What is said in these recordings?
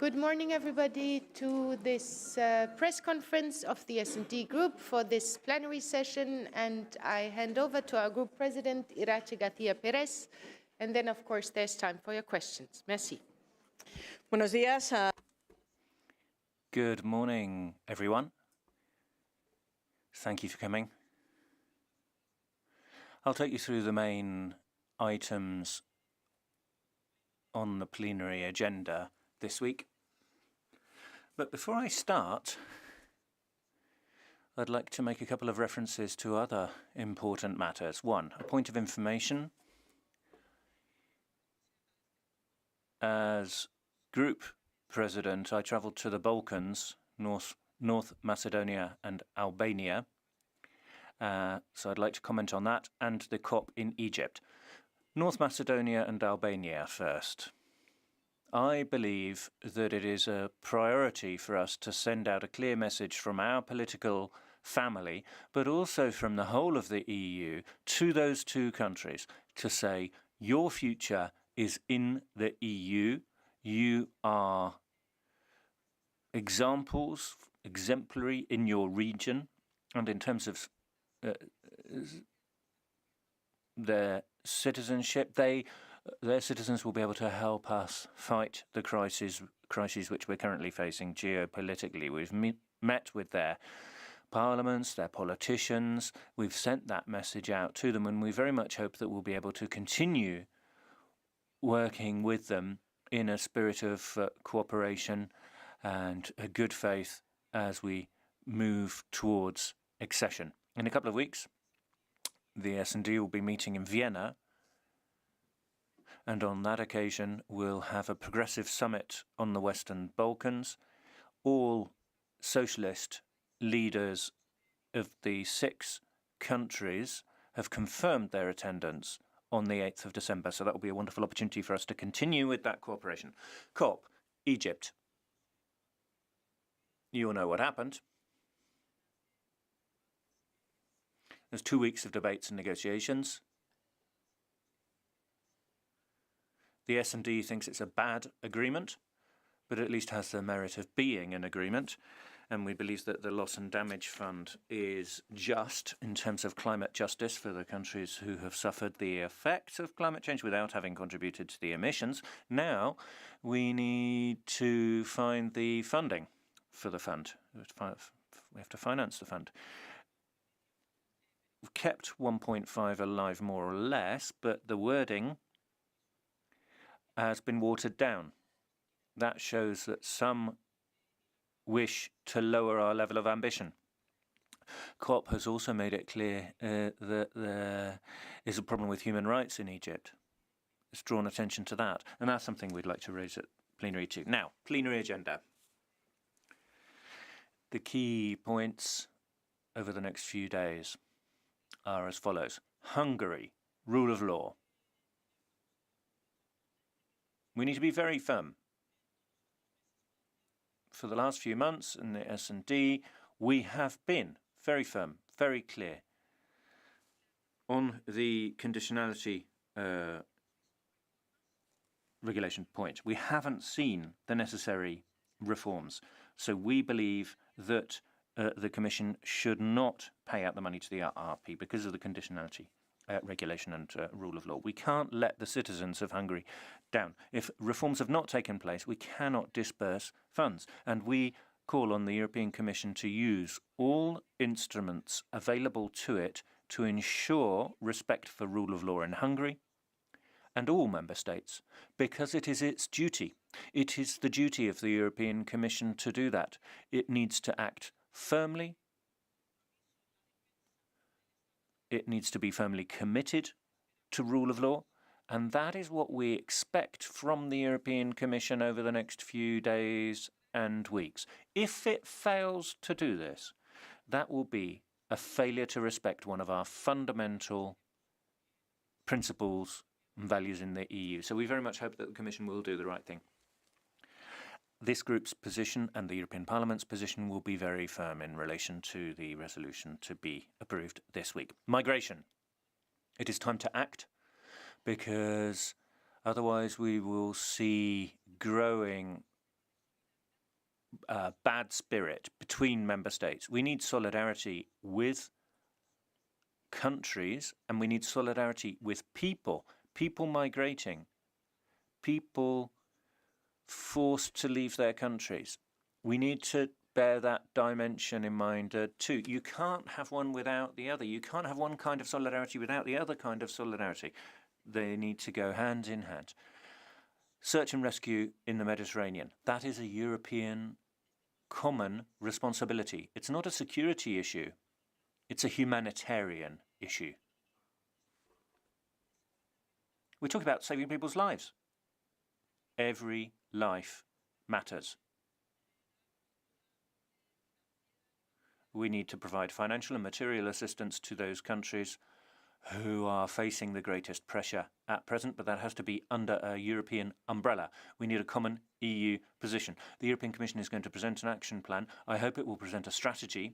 Good morning, everybody, to this press conference of the S&D Group for this plenary session. And I hand over to our Group President, Iratxe García Perez. And then, of course, there's time for your questions. Merci. Buenos días. Good morning, everyone. Thank you for coming. I'll take you through the main items on the plenary agenda this week. But before I start, I'd like to make a couple of references to other important matters. One, a point of information. As Group President, I travelled to the Balkans, North Macedonia and Albania. So I'd like to comment on that and the COP in Egypt. North Macedonia and Albania first. I believe that it is a priority for us to send out a clear message from our political family, but also from the whole of the EU, to those two countries to say, your future is in the EU. You are exemplary in your region, and in terms of their citizenship, their citizens will be able to help us fight the crises which we're currently facing geopolitically. We've met with their parliaments, their politicians. We've sent that message out to them, and we very much hope that we'll be able to continue working with them in a spirit of cooperation and a good faith as we move towards accession. In a couple of weeks, the S&D will be meeting in Vienna, and on that occasion we'll have a progressive summit on the Western Balkans. All socialist leaders of the 6 countries have confirmed their attendance on the 8th of December, so that will be a wonderful opportunity for us to continue with that cooperation. COP, Egypt. You all know what happened. There's 2 weeks of debates and negotiations. The S&D thinks it's a bad agreement, but at least has the merit of being an agreement. And we believe that the Loss and Damage Fund is just in terms of climate justice for the countries who have suffered the effects of climate change without having contributed to the emissions. Now we need to find the funding for the fund. We have to finance the fund. We've kept 1.5 alive more or less, but the wording has been watered down. That shows that some wish to lower our level of ambition. COP has also made it clear that there is a problem with human rights in Egypt. It's drawn attention to that, and that's something we'd like to raise at plenary too. Now, plenary agenda. The key points over the next few days are as follows. Hungary, rule of law. We need to be very firm. For the last few months in the S&D, we have been very firm, very clear on the conditionality regulation point. We haven't seen the necessary reforms. So we believe that the Commission should not pay out the money to the RRP because of the conditionality regulation and rule of law. We can't let the citizens of Hungary down. If reforms have not taken place, we cannot disperse funds. And we call on the European Commission to use all instruments available to it to ensure respect for rule of law in Hungary and all member states, because it is its duty. It is the duty of the European Commission to do that. It needs to act firmly. It needs to be firmly committed to rule of law, and that is what we expect from the European Commission over the next few days and weeks. If it fails to do this, that will be a failure to respect one of our fundamental principles and values in the EU. So we very much hope that the Commission will do the right thing. This group's position and the European Parliament's position will be very firm in relation to the resolution to be approved this week. Migration. It is time to act, because otherwise we will see growing bad spirit between member states. We need solidarity with countries, and we need solidarity with people migrating, people forced to leave their countries. We need to bear that dimension in mind too. You can't have one without the other. You can't have one kind of solidarity without the other kind of solidarity. They need to go hand in hand. Search and rescue in the Mediterranean. That is a European common responsibility. It's not a security issue. It's a humanitarian issue. We talk about saving people's lives. Every life matters. We need to provide financial and material assistance to those countries who are facing the greatest pressure at present, but that has to be under a European umbrella. We need a common EU position. The European Commission is going to present an action plan. I hope it will present a strategy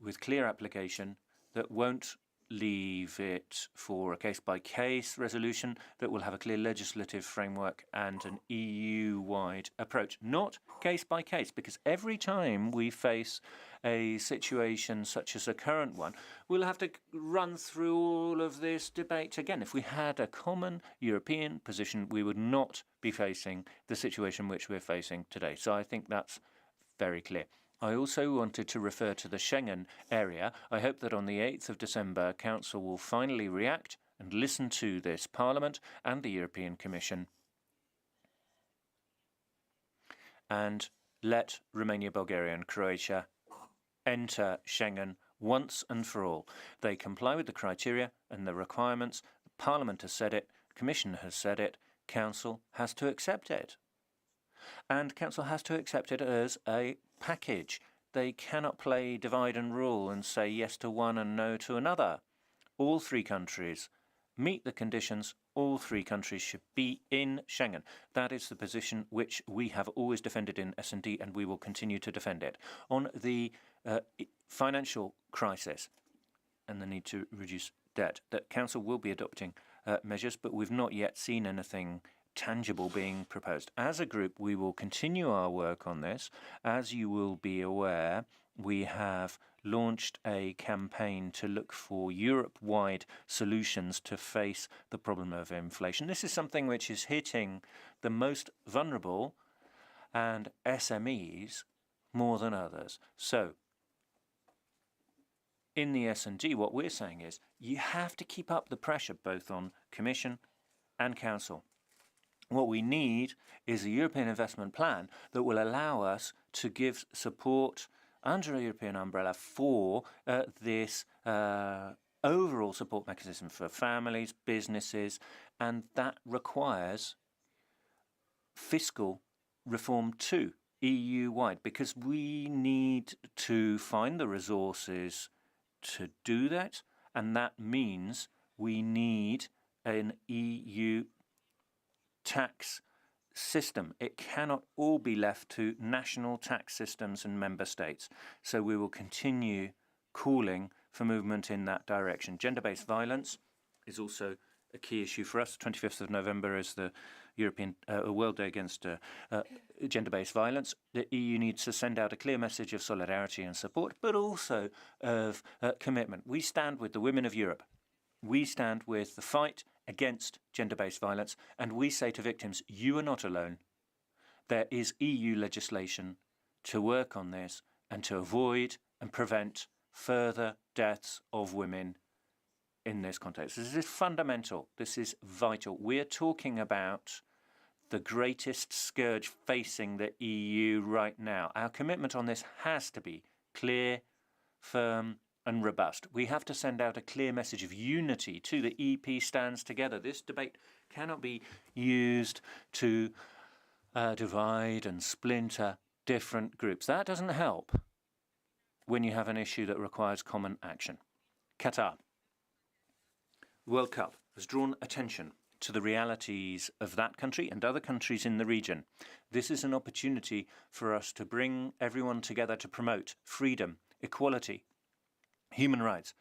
with clear application that won't leave it for a case-by-case resolution, that will have a clear legislative framework and an EU-wide approach. Not case-by-case, because every time we face a situation such as a current one, we'll have to run through all of this debate again. If we had a common European position, we would not be facing the situation which we're facing today. So I think that's very clear. I also wanted to refer to the Schengen area. I hope that on the 8th of December, Council will finally react and listen to this Parliament and the European Commission and let Romania, Bulgaria and Croatia enter Schengen once and for all. They comply with the criteria and the requirements. Parliament has said it, the Commission has said it, Council has to accept it. And Council has to accept it as a package. They cannot play divide and rule and say yes to one and no to another. All three countries meet the conditions. All three countries should be in Schengen. That is the position which we have always defended in S&D, and we will continue to defend it. On the financial crisis and the need to reduce debt, the Council will be adopting measures, but we've not yet seen anything tangible being proposed. As a group, we will continue our work on this. As you will be aware, we have launched a campaign to look for Europe-wide solutions to face the problem of inflation. This is something which is hitting the most vulnerable and SMEs more than others. So, in the S&D, what we're saying is you have to keep up the pressure both on Commission and Council. What we need is a European investment plan that will allow us to give support under a European umbrella for this overall support mechanism for families, businesses, and that requires fiscal reform too, EU-wide, because we need to find the resources to do that, and that means we need an EU tax system. It cannot all be left to national tax systems and member states. So we will continue calling for movement in that direction. Gender-based violence is also a key issue for us. 25th of November is the European World Day Against Gender-based Violence. The EU needs to send out a clear message of solidarity and support, but also of commitment. We stand with the women of Europe. We stand with the fight against gender-based violence, and we say to victims, you are not alone. There is EU legislation to work on this and to avoid and prevent further deaths of women in this context. This is fundamental. This is vital. We're talking about the greatest scourge facing the EU right now. Our commitment on this has to be clear, firm, and robust. We have to send out a clear message of unity to the EP stands together. This debate cannot be used to divide and splinter different groups. That doesn't help when you have an issue that requires common action. Qatar. World Cup has drawn attention to the realities of that country and other countries in the region. This is an opportunity for us to bring everyone together to promote freedom, equality, human rights.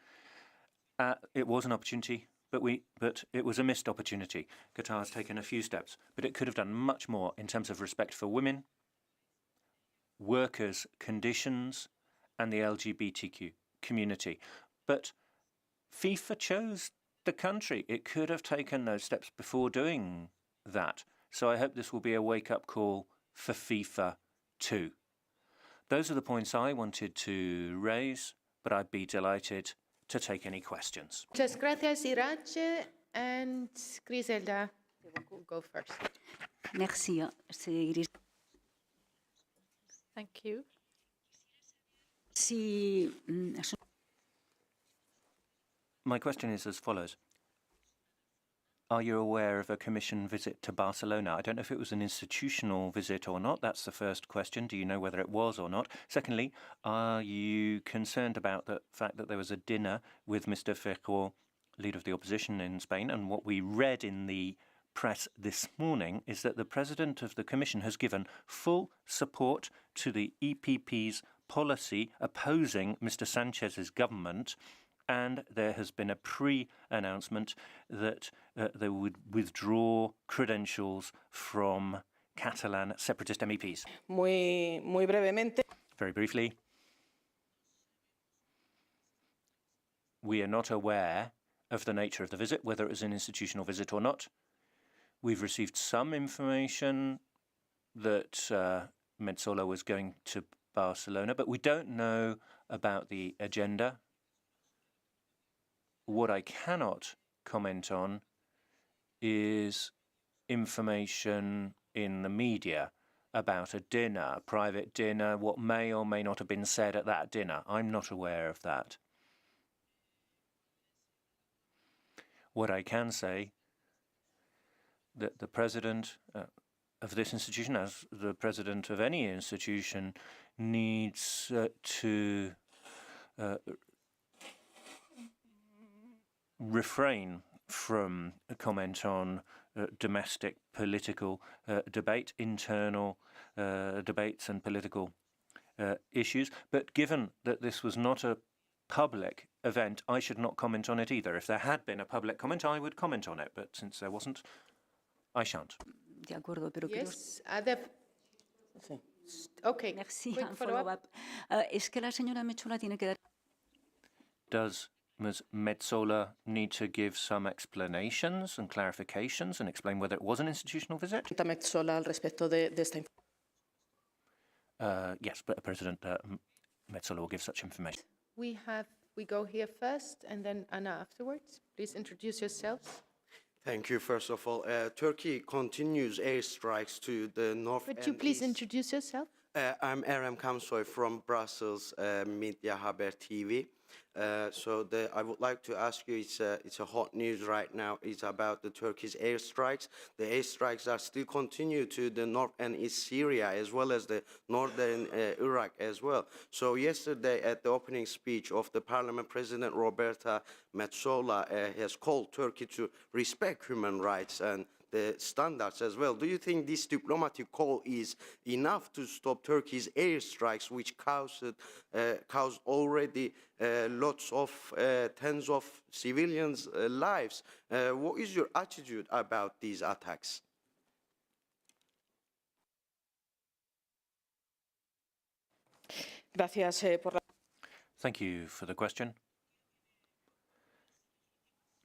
It was an opportunity, but it was a missed opportunity. Qatar has taken a few steps, but it could have done much more in terms of respect for women, workers' conditions and the LGBTQ community. But FIFA chose the country. It could have taken those steps before doing that. So I hope this will be a wake-up call for FIFA too. Those are the points I wanted to raise, but I'd be delighted to take any questions. Muchas gracias, Iratxe. And Griselda will go first. Merci. Thank you. Si, My question is as follows. Are you aware of a Commission visit to Barcelona? I don't know if it was an institutional visit or not. That's the first question. Do you know whether it was or not? Secondly, are you concerned about the fact that there was a dinner with Mr. Feijóo, leader of the opposition in Spain? And what we read in the press this morning is that the President of the Commission has given full support to the EPP's policy opposing Mr. Sanchez's government, and there has been a pre-announcement that they would withdraw credentials from Catalan separatist MEPs. Muy brevemente. Very briefly, we are not aware of the nature of the visit, whether it was an institutional visit or not. We've received some information that Metsola was going to Barcelona, but we don't know about the agenda. What I cannot comment on is information in the media about a dinner, a private dinner, what may or may not have been said at that dinner. I'm not aware of that. What I can say that the president of this institution, as the president of any institution, needs to refrain from a comment on domestic political debate, internal debates and political issues. But given that this was not a public event, I should not comment on it either. If there had been a public comment, I would comment on it. But since there wasn't, I shan't. de acuerdo, pero Yes, okay. Merci. Quick Un follow-up. Es que la señora Metsola tiene que dar. Does Ms. Metsola need to give some explanations and clarifications and explain whether it was an institutional visit? Metsola al respecto de esta Yes, but President Metsola will give such information. We go here first and then Anna afterwards. Please introduce yourselves. Thank you. First of all, Turkey continues airstrikes to the north. Would you please introduce yourself? I'm Erem Kamsoy from Brussels Media Haber TV. I would like to ask you, it's a hot news right now. It's about the Turkey's airstrikes. The airstrikes are still continue to the north and east Syria, as well as the northern Iraq as well. So yesterday at the opening speech of the Parliament, President Roberta Metsola has called Turkey to respect human rights and the standards as well. Do you think this diplomatic call is enough to stop Turkey's airstrikes, which caused already lots of tens of civilians' lives? What is your attitude about these attacks? Gracias por la. Thank you for the question.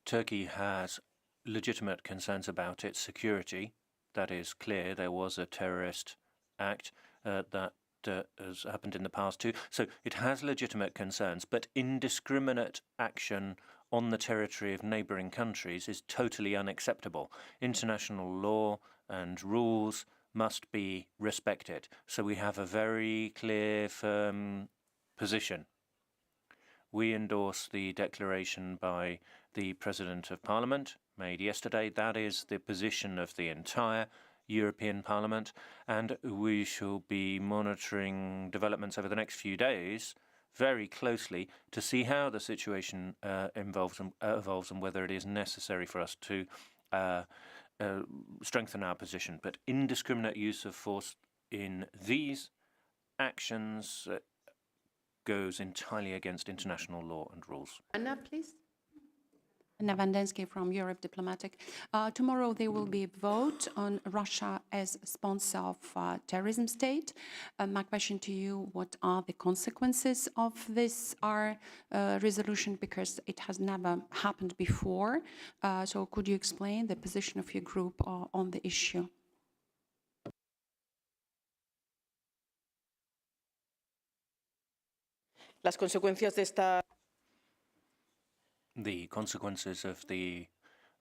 Turkey has legitimate concerns about its security. That is clear. There was a terrorist act that has happened in the past too. So it has legitimate concerns, but indiscriminate action on the territory of neighbouring countries is totally unacceptable. International law and rules must be respected. So we have a very clear, firm position. We endorse the declaration by the President of Parliament made yesterday. That is the position of the entire European Parliament, and we shall be monitoring developments over the next few days very closely to see how the situation evolves and whether it is necessary for us to strengthen our position. But indiscriminate use of force in these actions goes entirely against international law and rules. Anna, please. Navandensky from Europe Diplomatic. Tomorrow there will be a vote on Russia as a sponsor of terrorism state. My question to you, what are the consequences of this resolution? Because it has never happened before. So could you explain the position of your group on the issue? Las consecuencias de esta The consequences of the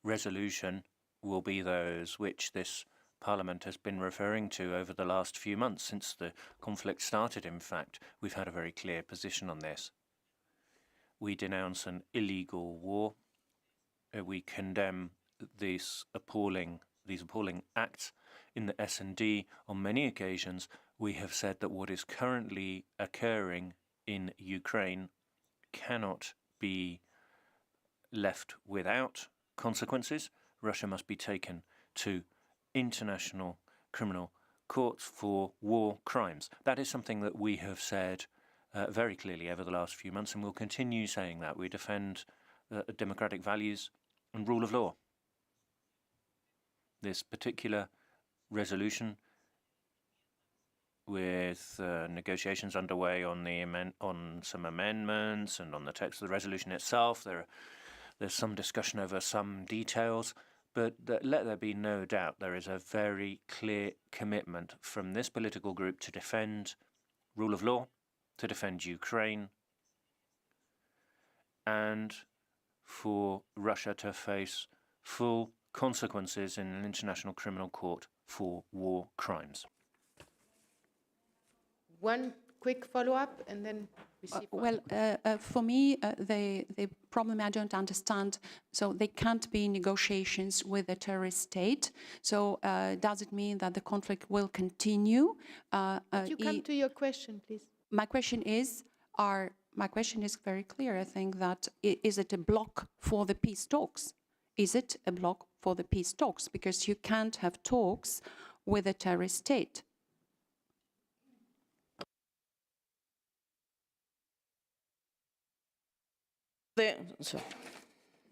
resolution will be those which this Parliament has been referring to over the last few months since the conflict started. In fact, we've had a very clear position on this. We denounce an illegal war. We condemn these appalling acts. In the S&D, on many occasions, we have said that what is currently occurring in Ukraine cannot be left without consequences. Russia must be taken to international criminal courts for war crimes. That is something that we have said very clearly over the last few months, and we'll continue saying that. We defend democratic values and rule of law. This particular resolution, with negotiations underway on some amendments and on the text of the resolution itself, there's some discussion over some details, but let there be no doubt there is a very clear commitment from this political group to defend rule of law, to defend Ukraine, and for Russia to face full consequences in an international criminal court for war crimes. One quick follow-up and then receive. For me, the problem I don't understand, so there can't be negotiations with a terrorist state. So does it mean that the conflict will continue? Could you come to your question, please? My question is very clear. I think that is it a block for the peace talks? Is it a block for the peace talks? Because you can't have talks with a terrorist state.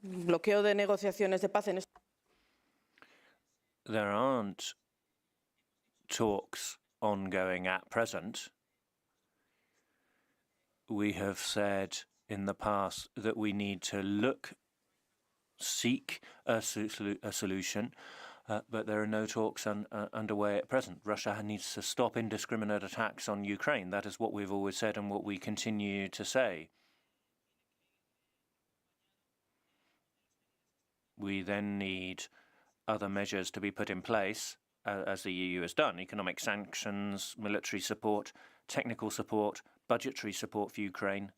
bloqueo de negociaciones de paz en There aren't talks ongoing at present. We have said in the past that we need to seek a solution, but there are no talks underway at present. Russia needs to stop indiscriminate attacks on Ukraine. That is what we've always said and what we continue to say. We then need other measures to be put in place, as the EU has done: economic sanctions, military support, technical support, budgetary support for Ukraine.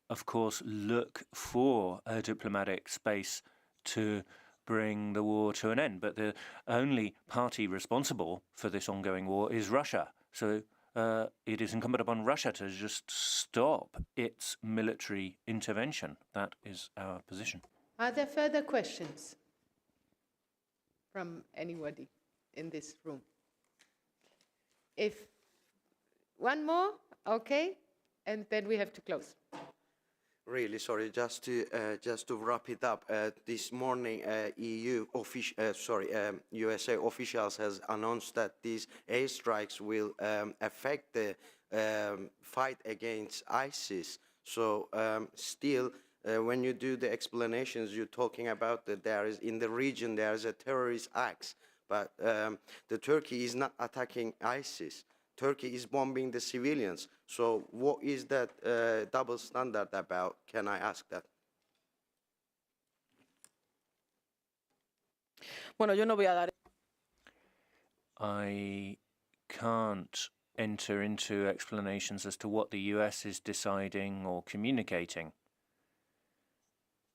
Of course, look for a diplomatic space to bring the war to an end. But the only party responsible for this ongoing war is Russia. So it is incumbent upon Russia to just stop its military intervention. That is our position. Are there further questions from anybody in this room? If one more, okay, and then we have to close. Really sorry, just to wrap it up. This morning, USA officials has announced that these airstrikes will affect the fight against ISIS. So still, when you do the explanations, you're talking about that there is in the region there is a terrorist act, but the Turkey is not attacking ISIS. Turkey is bombing the civilians. So what is that double standard about? Can I ask that? Bueno, yo no voy a dar. I can't enter into explanations as to what the US is deciding or communicating.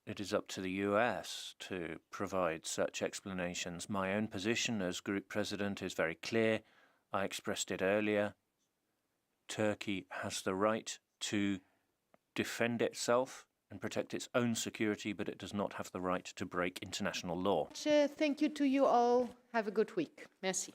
It is up to the US to provide such explanations. My own position as group president is very clear. I expressed it earlier. Turkey has the right to defend itself and protect its own security, but it does not have the right to break international law. Thank you to you all. Have a good week. Merci.